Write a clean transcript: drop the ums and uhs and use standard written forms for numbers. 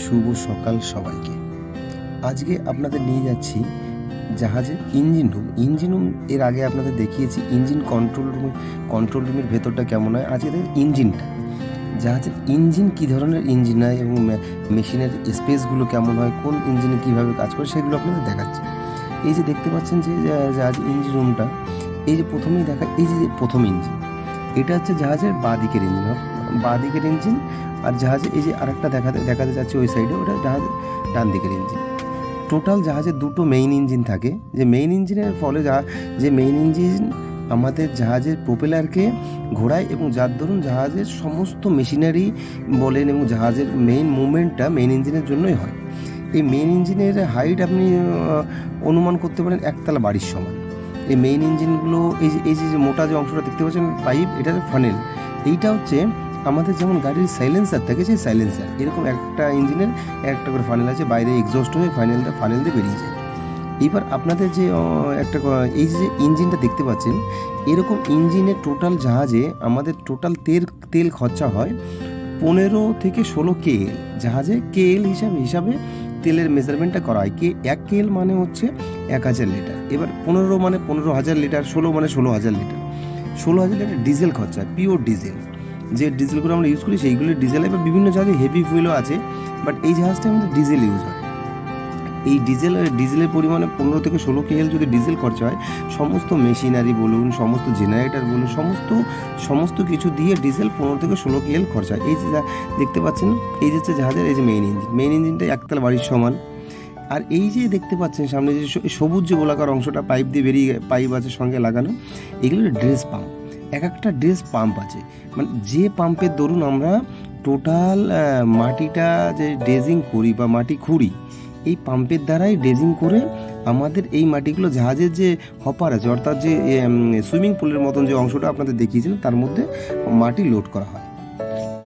শুভ সকাল সবাইকে। আজকে আপনাদের নিয়ে যাচ্ছি জাহাজের ইঞ্জিন রুম। এর আগে আপনাদের দেখিয়েছি ইঞ্জিন কন্ট্রোল রুমের ভেতরটা কেমন হয়। আজকে দেখুন ইঞ্জিনটা, জাহাজের ইঞ্জিন কী ধরনের ইঞ্জিন হয় এবং মেশিনের স্পেসগুলো কেমন হয়, কোন ইঞ্জিনে কীভাবে কাজ করে সেগুলো আপনাদের দেখাচ্ছি। এই যে দেখতে পাচ্ছেন যে জাহাজ ইঞ্জিন রুমটা, এই যে প্রথমেই দেখা, এই যে প্রথম ইঞ্জিন, এটা হচ্ছে জাহাজের বাঁ দিকের ইঞ্জিন। আর জাহাজে এই যে আরেকটা দেখাতে যাচ্ছে ওই সাইডে, ওটা জাহাজ ডান দিকের ইঞ্জিন। টোটাল জাহাজে দুটো মেইন ইঞ্জিন থাকে, যে মেইন ইঞ্জিনের ফলে যে মেইন ইঞ্জিন আমাদের জাহাজের প্রোপেলারকে ঘোরায় এবং যার দরুন জাহাজের সমস্ত মেশিনারি বলেন এবং জাহাজের মেইন মুভমেন্টটা মেইন ইঞ্জিনের জন্যই হয়। এই মেইন ইঞ্জিনের হাইট আপনি অনুমান করতে পারেন একতলা বাড়ির সমান। এই মেইন ইঞ্জিনগুলো এই যে মোটা যে অংশটা দেখতে পাচ্ছেন পাইপ, এটা ফানেল। এইটা হচ্ছে আমাদের যেমন গাড়ির সাইলেন্সার থাকে, সেই সাইলেন্সার এরকম একটা ইঞ্জিনের একটা করে ফানেল আছে, বাইরে এক্সস্ট হয়ে ফানেল দিয়ে বেরিয়ে যায়। এইবার আপনাদের যে এই যে ইঞ্জিনটা দেখতে পাচ্ছেন, এরকম ইঞ্জিনের টোটাল জাহাজে আমাদের টোটাল তেল খরচা হয় 15 থেকে 16 KL। জাহাজে KL হিসাবে তেলের মেজারমেন্টটা করা হয়। 1 KL মানে হচ্ছে 1000 লিটার। এবার 15 মানে 15,000 লিটার, 16 মানে 16,000 লিটার। 16,000 লিটার ডিজেল খরচা হয়, পিওর ডিজেল। যে ডিজেলগুলো আমরা ইউজ করি সেইগুলো ডিজেল। এবার বিভিন্ন জায়গায় হেভি ফুয়েলও আছে, বাট এই জাহাজটা আমাদের ডিজেল ইউজ হয়। এই ডিজেলের পরিমাণে 15 থেকে 16 KL যদি ডিজেল খরচা হয়, সমস্ত মেশিনারি বলুন, সমস্ত জেনারেটর বলুন, সমস্ত কিছু দিয়ে ডিজেল 15 থেকে 16 KL খরচা হয়। এই যে দেখতে পাচ্ছেন, এই যে হচ্ছে জাহাজের এই যে মেইন ইঞ্জিনটা একতলা বাড়ির সমান। আর এই যে দেখতে পাচ্ছেন সামনে যে সবুজ যে গোলাকার অংশটা পাইপ দিয়ে পাইপ আছে সঙ্গে লাগানো, এগুলো ড্রেস পাম্প। একটা ড্রেস পাম্প আছে, মানে যে পাম্পের দরুন আমরা টোটাল মাটিটা যে ড্রেজিং করি বা মাটি খুঁড়ি, এই পাম্পের দ্বারাই ড্রেজিং করে আমাদের এই মাটিগুলো জাহাজের যে হপার আছে, অর্থাৎ যে সুইমিং পুলের মতন যে অংশটা আপনাদের দেখিয়েছিলাম, তার মধ্যে মাটি লোড করা হয়।